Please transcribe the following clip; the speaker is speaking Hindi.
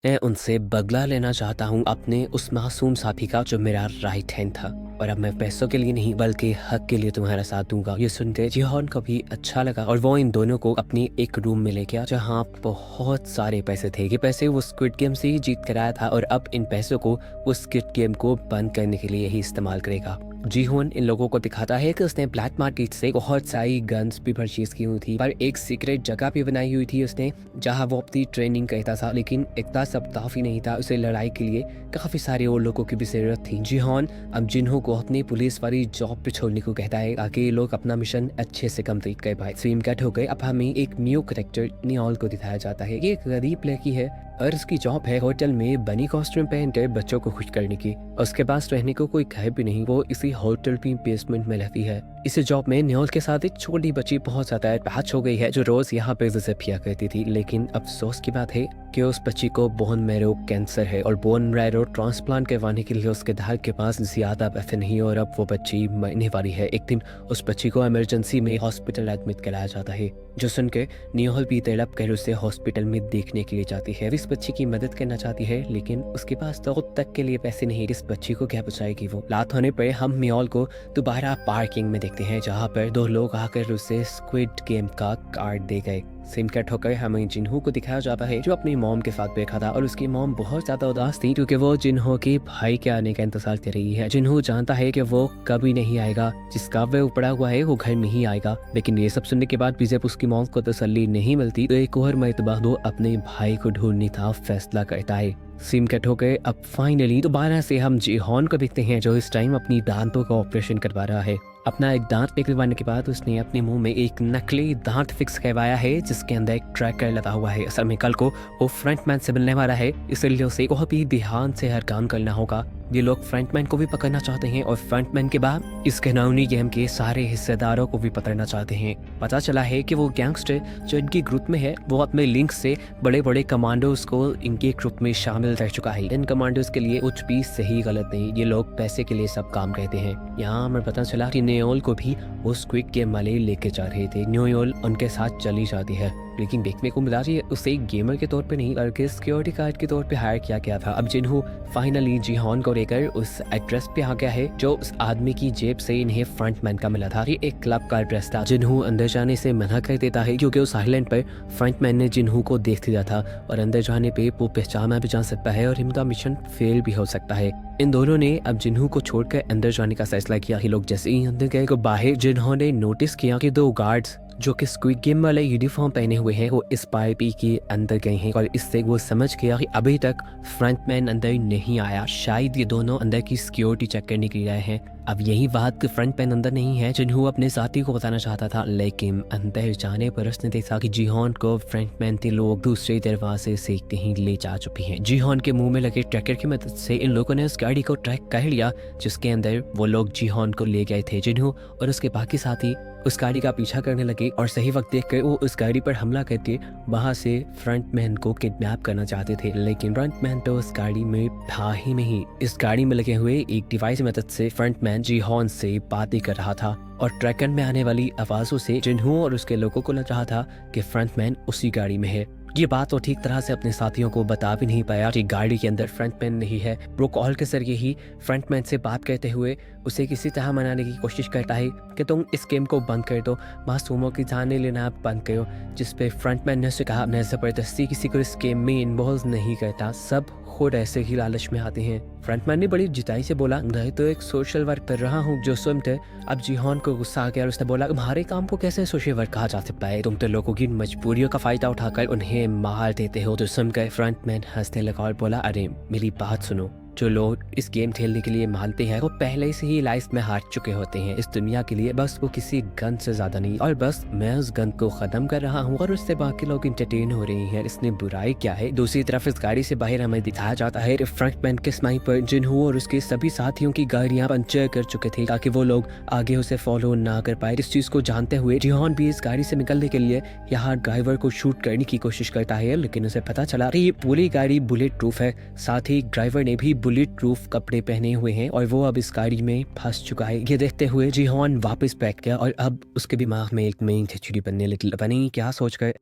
मैं उनसे बदला लेना चाहता हूँ अपने उस मासूम साथी का जो मेरा राइट हैंड था। और अब मैं पैसों के लिए नहीं बल्कि हक के लिए तुम्हारा साथ दूंगा। ये सुनते जिहोन को भी अच्छा लगा और वो इन दोनों को अपनी एक रूम में ले गया जहाँ बहुत सारे पैसे थे। ये पैसे वो स्क्विड गेम से ही जीत कर आया था और अब इन पैसों को वो स्क्विड गेम को बंद करने के लिए ही इस्तेमाल करेगा। जीहोन इन लोगों को दिखाता है कि उसने ब्लैक मार्केट से बहुत सारी गन्स भी परचेज की हुई थी, पर एक सीक्रेट जगह भी बनाई हुई थी उसने जहां वो अपनी ट्रेनिंग करता था। लेकिन इतना सब काफी नहीं था, उसे लड़ाई के लिए काफी सारे और लोगों की भी जरूरत थी। जीहोन अब जिन्हों को अपनी पुलिस वाली जॉब पे छोड़ने को कहता है ताकि ये लोग अपना मिशन अच्छे से कंप्लीट कर पाए। स्ट्रीम कट हो गए। अब हमें एक न्यू करेक्टर नियोल को दिखाया जाता है। ये एक गरीब लड़की है और उसकी जॉब है होटल में बनी कॉस्ट्यूम पहनकर बच्चों को खुश करने की। उसके पास रहने को कोई घर भी नहीं, वो इसी होटल की बेसमेंट में रहती है। इस जॉब में नियोल के साथ एक छोटी बच्ची बहुत ज्यादा अटैच हो गई है जो रोज यहाँ पे विजिट किया करती थी। लेकिन अफसोस की बात है कि उस बच्ची को बोन मैरो कैंसर है और बोन मैरो ट्रांसप्लांट करवाने के लिए उसके दादा के पास ज्यादा पैसे नहीं और अब वो बच्ची मरने वाली है। एक दिन उस बच्ची को इमरजेंसी में हॉस्पिटल एडमिट कराया जाता है, जो सुन के नियोल भी तड़प कर उसे हॉस्पिटल में देखने के लिए जाती है। इस बच्ची की मदद करना चाहती है लेकिन उसके पास तो तक के लिए पैसे नहीं। इस बच्ची को क्या बचाएगी वो। रात होने पर हम नियोल को दोबारा पार्किंग में देखते हैं जहाँ पर दो लोग आकर उसे स्क्विड गेम का कार्ड दे गए। सिम कट होकर हमें जिन्हों को दिखाया जाता है जो अपनी मॉम के साथ बैठा था और उसकी मॉम बहुत ज्यादा उदास थी क्योंकि वो जिन्हों के भाई के आने का इंतजार कर रही है। जिन्हों जानता है कि वो कभी नहीं आएगा, जिसका वह पड़ा हुआ है वो घर में ही आएगा। लेकिन ये सब सुनने के बाद भी जब उसकी मॉम को तसल्ली नहीं मिलती तो एक और मर्तबा वो अपने भाई को ढूंढने का फैसला करता है। सिम कट हो गए। अब फाइनली दोबारा से हम जीहोन को देखते हैं जो इस टाइम अपनी दांतों का ऑपरेशन करवा रहा है। अपना एक दांत निकलवाने के बाद उसने अपने मुंह में एक नकली दांत फिक्स करवाया है जिसके अंदर एक ट्रैकर लगा हुआ है। असल में कल को वो फ्रंटमैन से मिलने वाला है, इसलिए उसे बहुत ही ध्यान से हर काम करना होगा। ये लोग फ्रंटमैन को भी पकड़ना चाहते हैं और फ्रंटमैन के बाद इस घिनौनी गेम के सारे हिस्सेदारों को भी पकड़ना चाहते हैं। पता चला है कि वो गैंगस्टर जो इनकी ग्रुप में है वो अपने लिंक से बड़े बड़े कमांडोज को इनके ग्रुप में शामिल कर चुका है। इन कमांडोज के लिए कुछ भी सही गलत नहीं, ये लोग पैसे के लिए सब काम करते हैं। यहाँ हमें पता चला कि नियोल को भी वो स्क्विड गेम वाले लेके जा रहे थे। नियोल उनके साथ चली जाती है लेकिन देखने को मिला कि उसे एक गेमर के तौर पे नहीं बल्कि सिक्योरिटी गार्ड के तौर पे हायर किया गया था। अब जिन्हों फाइनली जीहोन को लेकर उस एड्रेस पे आ गया है जो उस आदमी की जेब से इन्हें फ्रंटमैन का मिला था। ये एक क्लब का एड्रेस था। जिन्हों अंदर जाने से मना कर देता है क्योंकि उस आइलैंड पर फ्रंटमैन ने जिन्हों को देख लिया था और अंदर जाने पे वो पहचाना भी जा सकता है और इनका मिशन फेल भी हो सकता है। इन दोनों ने अब जिन्हों को छोड़कर अंदर जाने का फैसला किया। ये लोग जैसे ही अंदर गए तो बाहर जिन्होंने नोटिस किया कि दो गार्ड्स जो कि स्क्विड गेम वाले यूनिफॉर्म पहने हुए हैं वो इस पाइपी के अंदर गए हैं और इससे वो समझ गया कि अभी तक फ्रंटमैन अंदर नहीं आया। शायद ये दोनों अंदर की सिक्योरिटी चेक करने के लिए आए हैं। अब यही बात कि फ्रंटमैन अंदर नहीं है जिन्हों अपने साथी को बताना चाहता था, लेकिन अंदर जाने पर उसने देखा कि जीहोन को फ्रंटमैन के लोग दूसरे दरवाजे से कहीं ले जा चुके हैं। जीहोन के मुंह में लगे ट्रैकर की मदद से इन लोगों ने उस गाड़ी को ट्रैक कर लिया जिसके अंदर वो लोग जीहोन को ले गए थे। जिन्हों और उसके बाकी साथी उस गाड़ी का पीछा करने लगे और सही वक्त देखकर वो उस गाड़ी पर हमला करके वहां से फ्रंटमैन को किडनैप करना चाहते थे। लेकिन फ्रंटमैन तो उस गाड़ी में था ही नहीं। इस गाड़ी में लगे हुए एक डिवाइस की मदद से फ्रंटमैन जीहोन से बातें कर रहा था और ट्रैकर में आने वाली आवाजों से जिन्हों और उसके लोगों को लग रहा था कि फ्रंटमैन उसी गाड़ी में है। ये बात वो ठीक तरह से अपने साथियों को बता भी नहीं पाया कि गाड़ी के अंदर फ्रंटमैन नहीं है। वो कॉल के जरिए ही फ्रंटमैन से बात करते हुए उसे किसी तरह मनाने की कोशिश करता है कि तुम इस गेम को बंद कर दो, मासूमों की जाने लेना बंद करो। जिस पे फ्रंटमैन ने उसे कहा मैं जबरदस्ती किसी को इस गेम में इन्वॉल्व नहीं करता, सब खुद ऐसे ही लालच में आते हैं। फ्रंटमैन ने बड़ी जिताई से बोला मैं तो एक सोशल वर्क कर रहा हूँ जो सुनते। अब जीहोन को गुस्सा आ गया और उसने बोला तुम्हारे काम को कैसे सोशल वर्क कहा जा सकता है, तुम तो लोगों की मजबूरियों का फायदा उठाकर उन्हें मार देते हो। तो सुनकर फ्रंटमैन हंसने लगा और बोला अरे मेरी बात सुनो, जो लोग इस गेम खेलने के लिए मानते हैं वो पहले से ही लाइफ में हार चुके होते हैं इस दुनिया के लिए, बस वो किसी गन से ज्यादा नहीं। और बस मैं उस गन को खत्म कर रहा हूँ और उससे बाकी लोग इंटरटेन हो रहे हैं, इसमें बुराई क्या है। दूसरी तरफ इस गाड़ी से बाहर हमें दिखाया जाता है फ्रंटमैन के स्नाइपर जिन्हों और उसके सभी साथियों की गाड़ियां पंचर कर चुके थे ताकि वो लोग आगे उसे फॉलो ना कर पाए। इस चीज को जानते हुए जीहोन भी इस गाड़ी से निकलने के लिए यहाँ ड्राइवर को शूट करने की कोशिश करता है, लेकिन उसे पता चला कि ये पूरी गाड़ी बुलेट प्रूफ है। साथ ही ड्राइवर ने भी बुलेट प्रूफ कपड़े पहने हुए हैं और वो अब इस गाड़ी में फंस चुका है। ये देखते हुए जीहोन वापस बैठ गया और अब उसके दिमाग में एक नई खिचड़ी बनने लगी। पता नहीं क्या सोच कर